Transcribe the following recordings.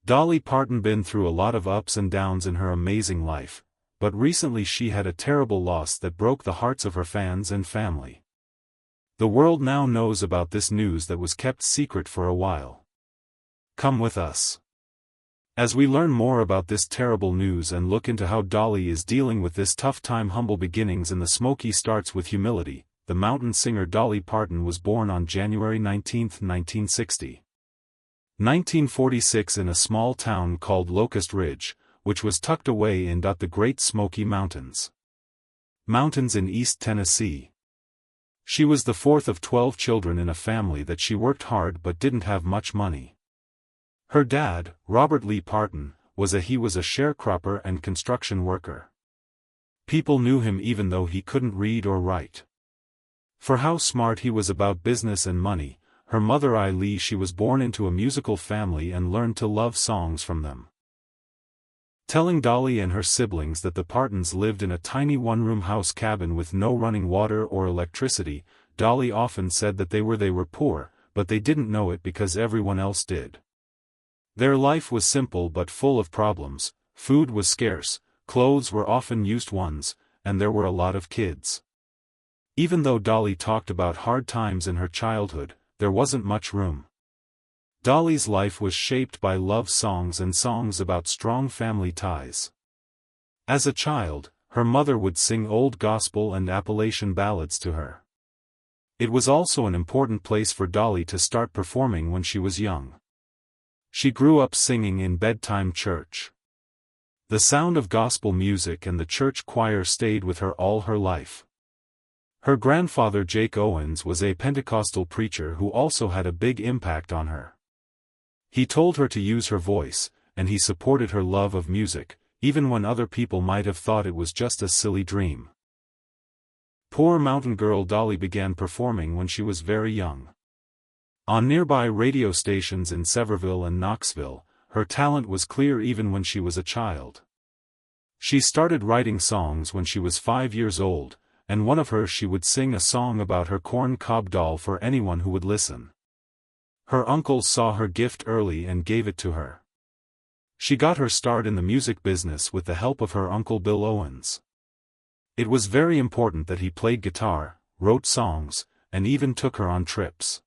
Dolly Parton been through a lot of ups and downs in her amazing life, but recently she had a terrible loss that broke the hearts of her fans and family. The world now knows about this news that was kept secret for a while. Come with us as we learn more about this terrible news and look into how Dolly is dealing with this tough time. Humble beginnings in the Smoky starts with humility. The mountain singer Dolly Parton was born on January 19, 1960. 1946 in a small town called Locust Ridge, which was tucked away in the Great Smoky Mountains in East Tennessee. She was the fourth of 12 children in a family that she worked hard but didn't have much money. Her dad, Robert Lee Parton, was a sharecropper and construction worker. People knew him even though he couldn't read or write. For how smart he was about business and money. Her mother Lee, she was born into a musical family and learned to love songs from them. Telling Dolly and her siblings that the Partons lived in a tiny one-room house cabin with no running water or electricity, Dolly often said that they were poor, but they didn't know it because everyone else did. Their life was simple but full of problems. Food was scarce, clothes were often used ones, and there were a lot of kids. Even though Dolly talked about hard times in her childhood, there wasn't much room. Dolly's life was shaped by love songs and songs about strong family ties. As a child, her mother would sing old gospel and Appalachian ballads to her. It was also an important place for Dolly to start performing when she was young. She grew up singing in bedtime church. The sound of gospel music and the church choir stayed with her all her life. Her grandfather Jake Owens was a Pentecostal preacher who also had a big impact on her. He told her to use her voice, and he supported her love of music, even when other people might have thought it was just a silly dream. Poor mountain girl Dolly began performing when she was very young. On nearby radio stations in Sevierville and Knoxville, her talent was clear even when she was a child. She started writing songs when she was 5 years old, and one of hers she would sing a song about her corn cob doll for anyone who would listen. Her uncle saw her gift early and gave it to her. She got her start in the music business with the help of her uncle Bill Owens. It was very important that he played guitar, wrote songs, and even took her on trips.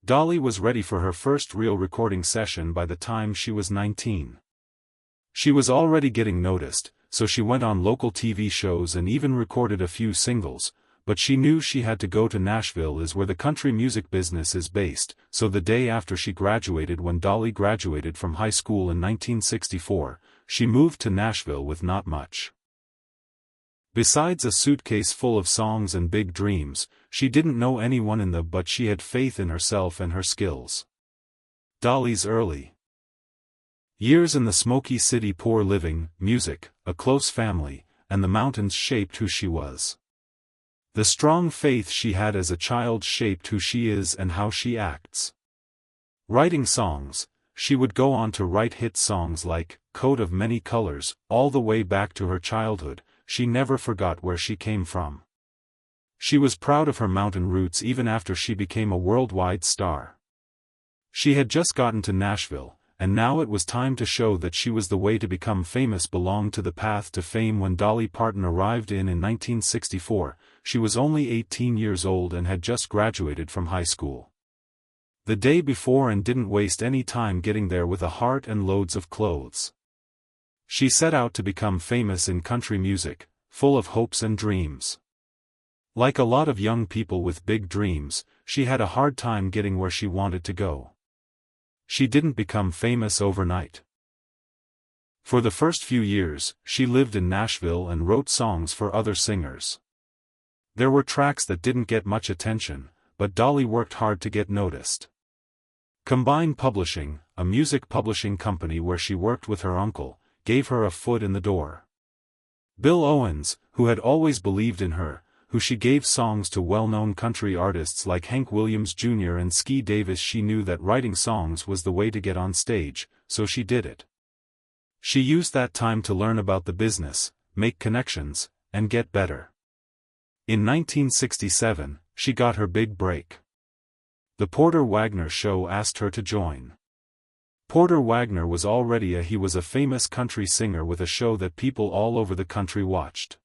Dolly was ready for her first real recording session by the time she was 19. She was already getting noticed, so she went on local TV shows and even recorded a few singles, but she knew she had to go to Nashville, is where the country music business is based. So the day after she graduated, when Dolly graduated from high school in 1964, she moved to Nashville with not much. Besides a suitcase full of songs and big dreams, she didn't know anyone but she had faith in herself and her skills. Dolly's early years in the Smoky City, poor living, music, a close family, and the mountains shaped who she was. The strong faith she had as a child shaped who she is and how she acts. Writing songs, she would go on to write hit songs like Coat of Many Colors. All the way back to her childhood, she never forgot where she came from. She was proud of her mountain roots even after she became a worldwide star. She had just gotten to Nashville, and now it was time to show that she was the way to become famous. Belonged to the path to fame. When Dolly Parton arrived in 1964, she was only 18 years old and had just graduated from high school the day before and didn't waste any time getting there with a heart and loads of clothes. She set out to become famous in country music, full of hopes and dreams. Like a lot of young people with big dreams, she had a hard time getting where she wanted to go. She didn't become famous overnight. For the first few years, she lived in Nashville and wrote songs for other singers. There were tracks that didn't get much attention, but Dolly worked hard to get noticed. Combine Publishing, a music publishing company where she worked with her uncle, gave her a foot in the door. Bill Owens, who had always believed in her, who she gave songs to well-known country artists like Hank Williams Jr. and Ski Davis. She knew that writing songs was the way to get on stage, so she did it. She used that time to learn about the business, make connections, and get better. In 1967, she got her big break. The Porter Wagoner Show asked her to join Porter Wagoner was already he was a famous country singer with a show that people all over the country watched.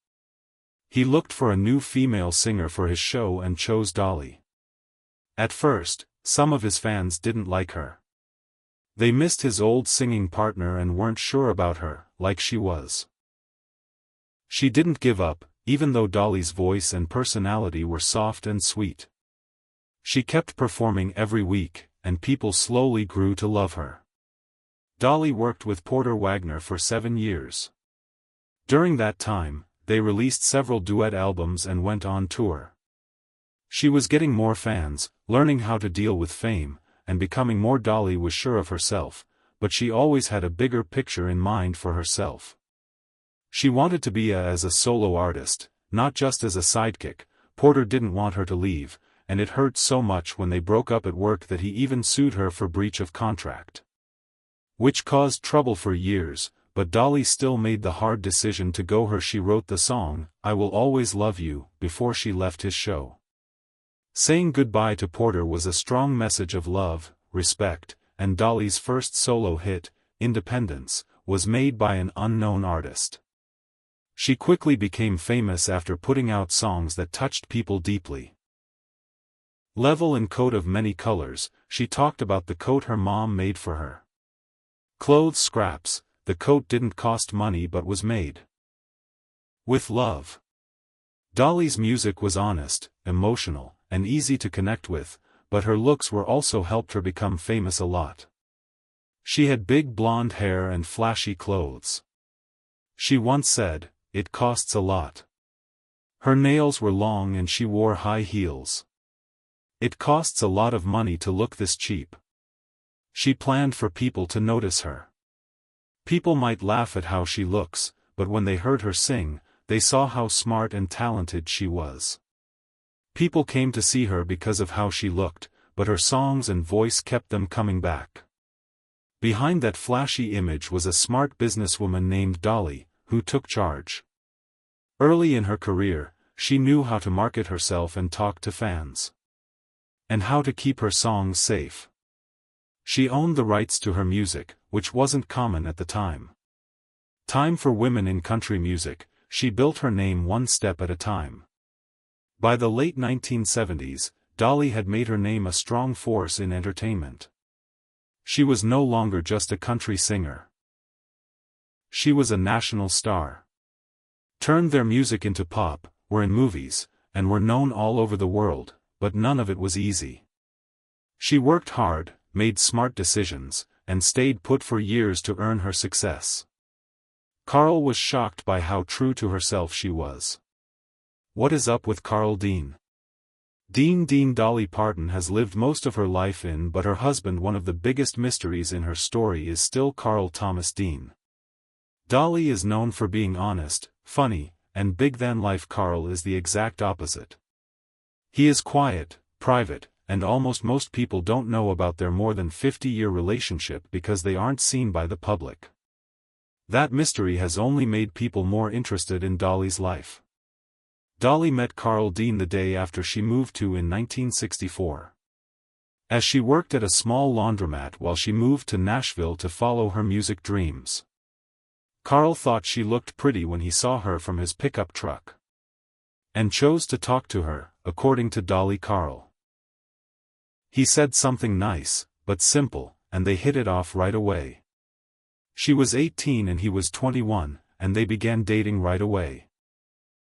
He looked for a new female singer for his show and chose Dolly. At first, some of his fans didn't like her. They missed his old singing partner and weren't sure about her, like she was. She didn't give up, even though Dolly's voice and personality were soft and sweet. She kept performing every week, and people slowly grew to love her. Dolly worked with Porter Wagoner for 7 years. During that time, they released several duet albums and went on tour. She was getting more fans, learning how to deal with fame, and becoming more. Dolly was sure of herself, but she always had a bigger picture in mind for herself. She wanted to be as a solo artist, not just as a sidekick. Porter didn't want her to leave, and it hurt so much when they broke up at work that he even sued her for breach of contract, which caused trouble for years. But Dolly still made the hard decision to go. She wrote the song, "I Will Always Love You," before she left his show. Saying goodbye to Porter was a strong message of love, respect, and Dolly's first solo hit, "Independence," was made by an unknown artist. She quickly became famous after putting out songs that touched people deeply. Level and coat of many colors, she talked about the coat her mom made for her. Clothes scraps, the coat didn't cost money but was made with love. Dolly's music was honest, emotional, and easy to connect with, but her looks were also helped her become famous a lot. She had big blonde hair and flashy clothes. She once said, "It costs a lot." Her nails were long and she wore high heels. It costs a lot of money to look this cheap. She planned for people to notice her. People might laugh at how she looks, but when they heard her sing, they saw how smart and talented she was. People came to see her because of how she looked, but her songs and voice kept them coming back. Behind that flashy image was a smart businesswoman named Dolly, who took charge. Early in her career, she knew how to market herself and talk to fans, and how to keep her songs safe. She owned the rights to her music, which wasn't common at the time. Time for women in country music, she built her name one step at a time. By the late 1970s, Dolly had made her name a strong force in entertainment. She was no longer just a country singer. She was a national star. Turned their music into pop, were in movies, and were known all over the world, but none of it was easy. She worked hard, made smart decisions, and stayed put for years to earn her success. Carl was shocked by how true to herself she was. What is up with Carl Dean? Dean Dolly Parton has lived most of her life in, but her husband. One of the biggest mysteries in her story is still Carl Thomas Dean. Dolly is known for being honest, funny, and big-than-life. Carl is the exact opposite. He is quiet, private, and most people don't know about their more than 50-year relationship because they aren't seen by the public. That mystery has only made people more interested in Dolly's life. Dolly met Carl Dean the day after she moved to in 1964. As she worked at a small laundromat while she moved to Nashville to follow her music dreams. Carl thought she looked pretty when he saw her from his pickup truck, and chose to talk to her, according to Dolly. Carl. He said something nice, but simple, and they hit it off right away. She was 18 and he was 21, and they began dating right away.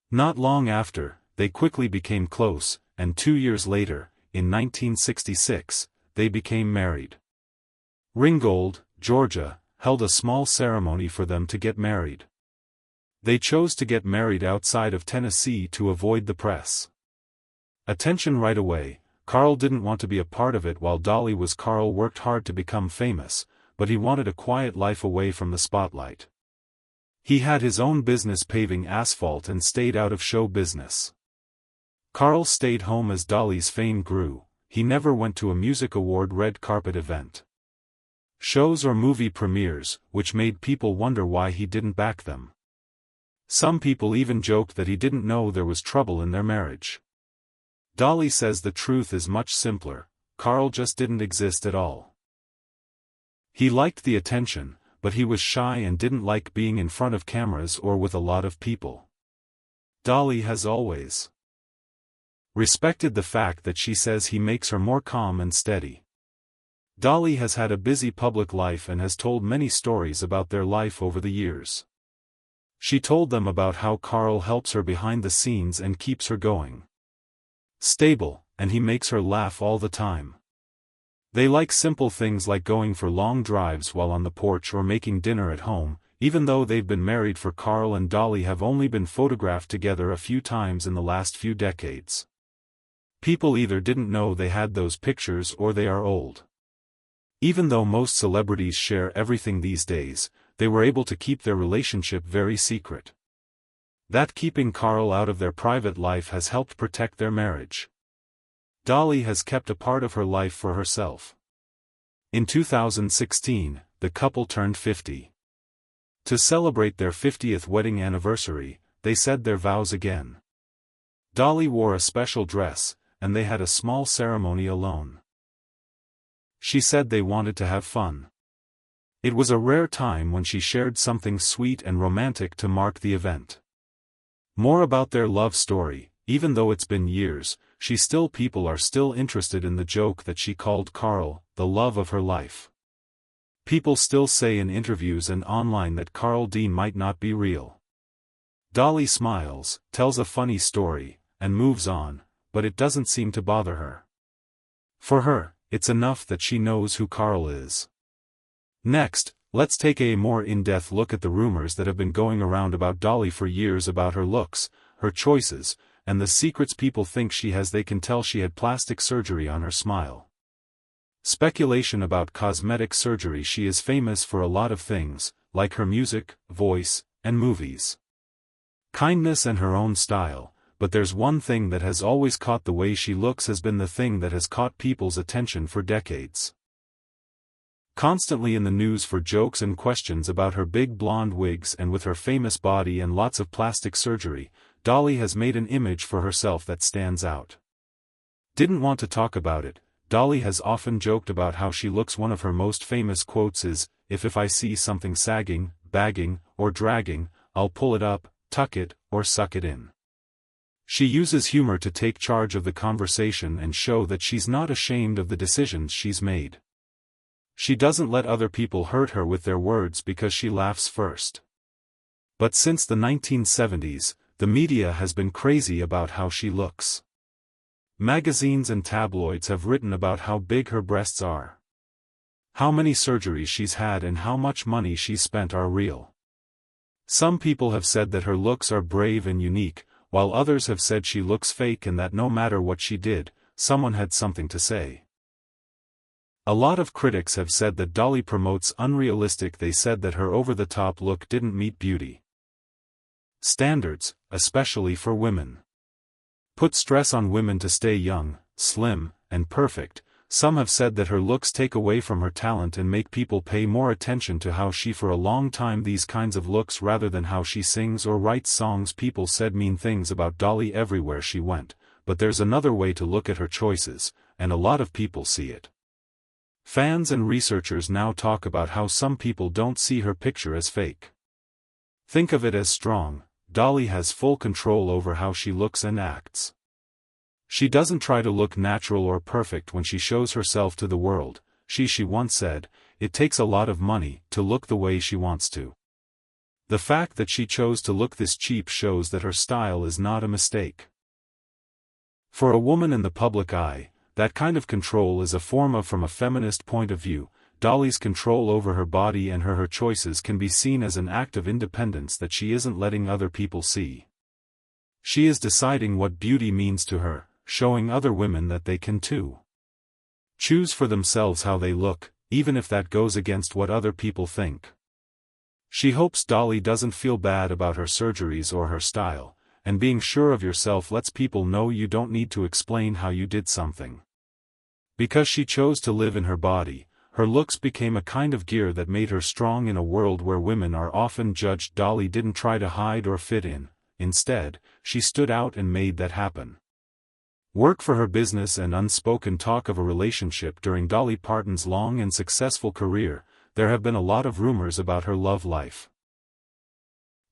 Not long after, they quickly became close, and 2 years later, in 1966, they became married. Ringgold, Georgia, held a small ceremony for them to get married. They chose to get married outside of Tennessee to avoid the press attention right away. Carl didn't want to be a part of it while Dolly was. Carl worked hard to become famous, but he wanted a quiet life away from the spotlight. He had his own business paving asphalt and stayed out of show business. Carl stayed home as Dolly's fame grew. He never went to a music award red carpet event, shows or movie premieres, which made people wonder why he didn't back them. Some people even joked that he didn't know there was trouble in their marriage. Dolly says the truth is much simpler. Carl just didn't exist at all. He liked the attention, but he was shy and didn't like being in front of cameras or with a lot of people. Dolly has always respected the fact that she says he makes her more calm and steady. Dolly has had a busy public life and has told many stories about their life over the years. She told them about how Carl helps her behind the scenes and keeps her going. Stable, and he makes her laugh all the time. They like simple things like going for long drives while on the porch or making dinner at home, even though they've been married. For Carl and Dolly have only been photographed together a few times in the last few decades. People either didn't know they had those pictures or they are old. Even though most celebrities share everything these days, they were able to keep their relationship very secret. That keeping Carl out of their private life has helped protect their marriage. Dolly has kept a part of her life for herself. In 2016, the couple turned 50. To celebrate their 50th wedding anniversary, they said their vows again. Dolly wore a special dress, and they had a small ceremony alone. She said they wanted to have fun. It was a rare time when she shared something sweet and romantic to mark the event. More about their love story. Even though it's been years, people are still interested in the joke that she called Carl, the love of her life. People still say in interviews and online that Carl D might not be real. Dolly smiles, tells a funny story, and moves on, but it doesn't seem to bother her. For her, it's enough that she knows who Carl is. Next, let's take a more in-depth look at the rumors that have been going around about Dolly for years about her looks, her choices, and the secrets people think she has. They can tell she had plastic surgery on her smile. Speculation about cosmetic surgery. She is famous for a lot of things, like her music, voice, and movies. Kindness and her own style, but there's one thing that has always caught the way she looks has been the thing that has caught people's attention for decades. Constantly in the news for jokes and questions about her big blonde wigs and with her famous body and lots of plastic surgery, Dolly has made an image for herself that stands out. Didn't want to talk about it. Dolly has often joked about how she looks. One of her most famous quotes is, if I see something sagging, bagging, or dragging, I'll pull it up, tuck it, or suck it in. She uses humor to take charge of the conversation and show that she's not ashamed of the decisions she's made. She doesn't let other people hurt her with their words because she laughs first. But since the 1970s, the media has been crazy about how she looks. Magazines and tabloids have written about how big her breasts are. How many surgeries she's had and how much money she's spent are real. Some people have said that her looks are brave and unique, while others have said she looks fake and that no matter what she did, someone had something to say. A lot of critics have said that Dolly promotes unrealistic. They said that her over-the-top look didn't meet beauty standards, especially for women. Put stress on women to stay young, slim, and perfect. Some have said that her looks take away from her talent and make people pay more attention to how she for a long time these kinds of looks rather than how she sings or writes songs. People said mean things about Dolly everywhere she went, but there's another way to look at her choices, and a lot of people see it. Fans and researchers now talk about how some people don't see her picture as fake. Think of it as strong. Dolly has full control over how she looks and acts. She doesn't try to look natural or perfect when she shows herself to the world. She once said, it takes a lot of money to look the way she wants to. The fact that she chose to look this cheap shows that her style is not a mistake. For a woman in the public eye, that kind of control is a form of. From a feminist point of view, Dolly's control over her body and her choices can be seen as an act of independence that she isn't letting other people see. She is deciding what beauty means to her, showing other women that they can too. Choose for themselves how they look, even if that goes against what other people think. She hopes Dolly doesn't feel bad about her surgeries or her style, and being sure of yourself lets people know you don't need to explain how you did something. Because she chose to live in her body, her looks became a kind of gear that made her strong in a world where women are often judged. Dolly didn't try to hide or fit in. Instead, she stood out and made that happen. Work for her business and unspoken talk of a relationship during Dolly Parton's long and successful career. there have been a lot of rumors about her love life.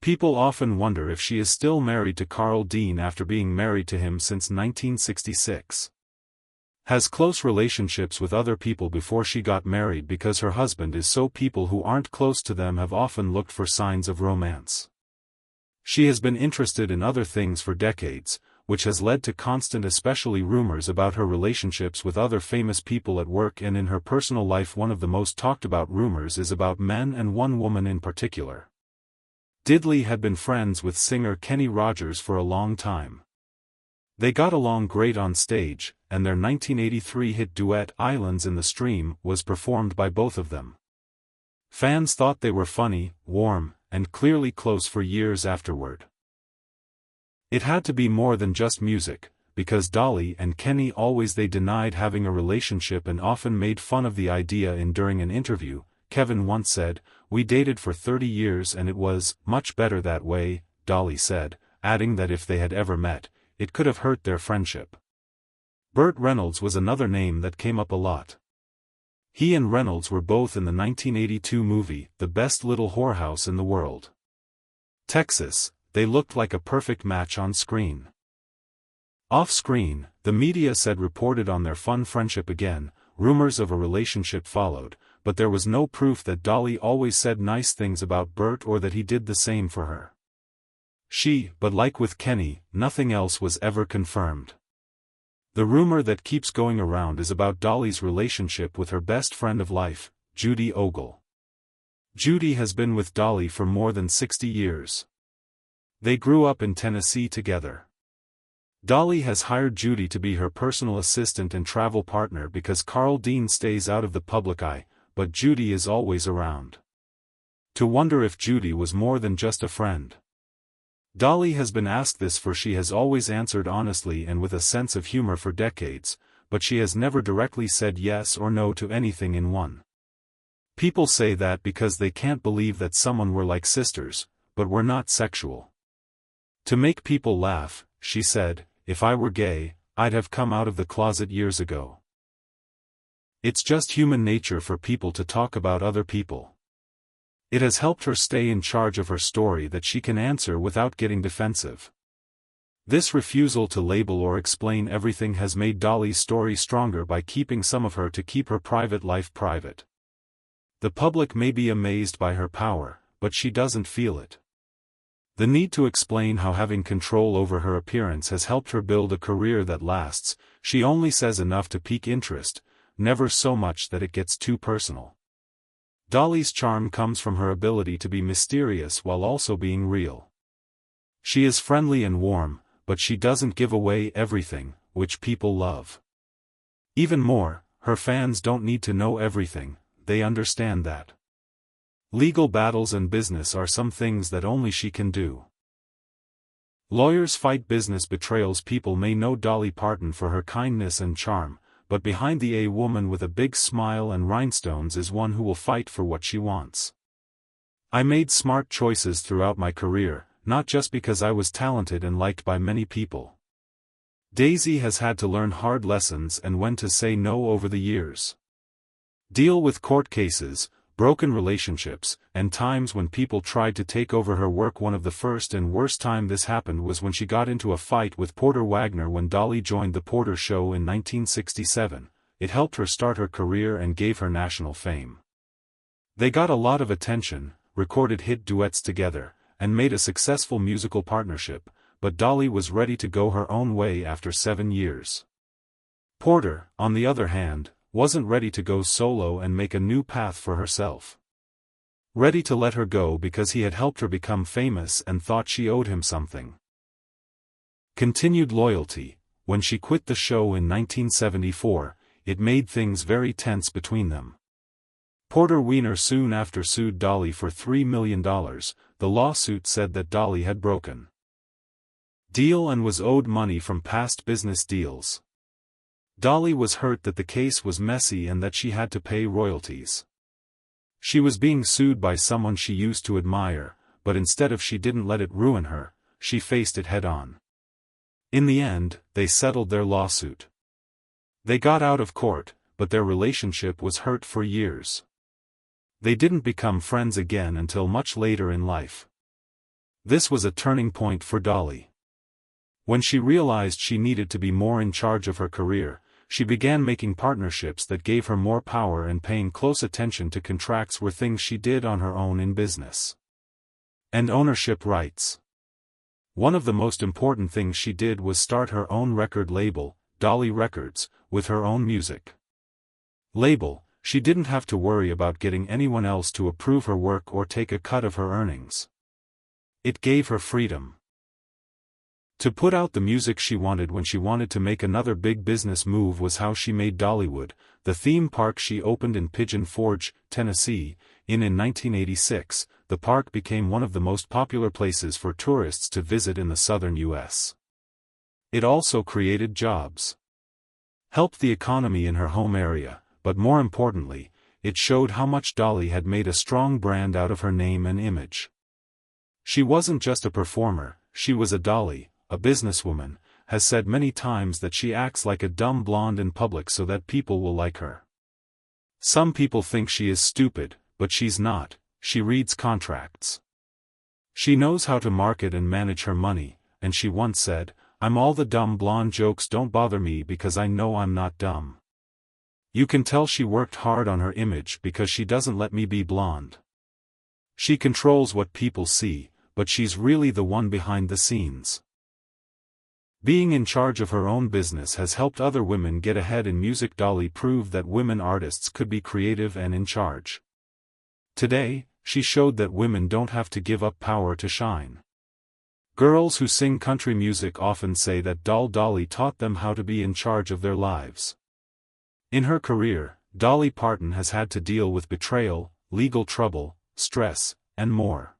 People often wonder if she is still married to Carl Dean after being married to him since 1966. Has close relationships with other people before she got married because her husband is so. People who aren't close to them have often looked for signs of romance. She has been interested in other things for decades, which has led to constant, especially rumors about her relationships with other famous people at work and in her personal life. One of the most talked about rumors is about men, and one woman in particular. Dolly had been friends with singer Kenny Rogers for a long time. They got along great on stage, and their 1983 hit duet "Islands in the Stream" was performed by both of them. Fans thought they were funny, warm, and clearly close for years afterward. It had to be more than just music, because Dolly and Kenny always denied having a relationship and often made fun of the idea. During an interview, Kevin once said, "We dated for 30 years and it was much better that way," Dolly said, adding that if they had ever met, it could have hurt their friendship. Burt Reynolds was another name that came up a lot. He and Reynolds were both in the 1982 movie, The Best Little Whorehouse in the World. Texas, they looked like a perfect match on screen. Off-screen, the media said reported on their fun friendship again. Rumors of a relationship followed, but there was no proof that Dolly always said nice things about Burt or that he did the same for her. But like with Kenny, nothing else was ever confirmed. The rumor that keeps going around is about Dolly's relationship with her best friend of life, Judy Ogle. Judy has been with Dolly for more than 60 years. They grew up in Tennessee together. Dolly has hired Judy to be her personal assistant and travel partner because Carl Dean stays out of the public eye, but Judy is always around. To wonder if Judy was more than just a friend. Dolly has been asked this, for she has always answered honestly and with a sense of humor for decades, but she has never directly said yes or no to anything in one. People say that because they can't believe that someone were like sisters, but were not sexual. To make people laugh, she said, "If I were gay, I'd have come out of the closet years ago." It's just human nature for people to talk about other people. It has helped her stay in charge of her story that she can answer without getting defensive. This refusal to label or explain everything has made Dolly's story stronger by keeping some of her to keep her private life private. The public may be amazed by her power, but she doesn't feel it. The need to explain how having control over her appearance has helped her build a career that lasts. She only says enough to pique interest, never so much that it gets too personal. Dolly's charm comes from her ability to be mysterious while also being real. She is friendly and warm, but she doesn't give away everything, which people love. Even more, her fans don't need to know everything, they understand that. Legal battles and business are some things that only she can do. Lawyers fight business betrayals. People may know Dolly Parton for her kindness and charm, but behind a woman with a big smile and rhinestones is one who will fight for what she wants. "I made smart choices throughout my career, not just because I was talented and liked by many people. Daisy has had to learn hard lessons and when to say no over the years. Deal with court cases, broken relationships, and times when people tried to take over her work. One of the first and worst time this happened was when she got into a fight with Porter Wagner when Dolly joined the Porter Show in 1967. It helped her start her career and gave her national fame. They got a lot of attention, recorded hit duets together, and made a successful musical partnership, but Dolly was ready to go her own way after 7 years. Porter, on the other hand, wasn't ready to go solo and make a new path for herself. Ready to let her go because he had helped her become famous and thought she owed him something. Continued loyalty. When she quit the show in 1974, it made things very tense between them. Porter Wiener soon after sued Dolly for $3 million. The lawsuit said that Dolly had broken deal and was owed money from past business deals. Dolly was hurt that the case was messy and that she had to pay royalties. She was being sued by someone she used to admire, but instead of she didn't let it ruin her, she faced it head-on. In the end, they settled their lawsuit. They got out of court, but their relationship was hurt for years. They didn't become friends again until much later in life. This was a turning point for Dolly. When she realized she needed to be more in charge of her career, she began making partnerships that gave her more power, and paying close attention to contracts were things she did on her own in business. And ownership rights. One of the most important things she did was start her own record label, Dolly Records, with her own music. Label. She didn't have to worry about getting anyone else to approve her work or take a cut of her earnings. It gave her freedom to put out the music she wanted when she wanted to. Make another big business move was how she made Dollywood, the theme park she opened in Pigeon Forge, Tennessee, in 1986. The park became one of the most popular places for tourists to visit in the southern U.S. It also created jobs, helped the economy in her home area, but more importantly, it showed how much Dolly had made a strong brand out of her name and image. She wasn't just a performer, she was a Dolly. A businesswoman has said many times that she acts like a dumb blonde in public so that people will like her. Some people think she is stupid, but she's not. She reads contracts. She knows how to market and manage her money, and she once said, "I'm all the dumb blonde jokes don't bother me because I know I'm not dumb." You can tell she worked hard on her image because she doesn't let me be blonde. She controls what people see, but she's really the one behind the scenes. Being in charge of her own business has helped other women get ahead in music. Dolly proved that women artists could be creative and in charge. Today, she showed that women don't have to give up power to shine. Girls who sing country music often say that Dolly taught them how to be in charge of their lives. In her career, Dolly Parton has had to deal with betrayal, legal trouble, stress, and more.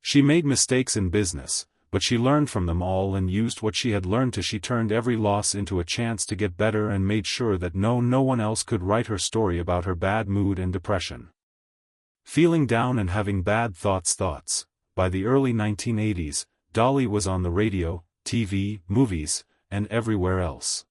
She made mistakes in business, but she learned from them all and used what she had learned to. She turned every loss into a chance to get better and made sure that no one else could write her story about her bad mood and depression. Feeling down and having bad thoughts. By the early 1980s, Dolly was on the radio, TV, movies, and everywhere else.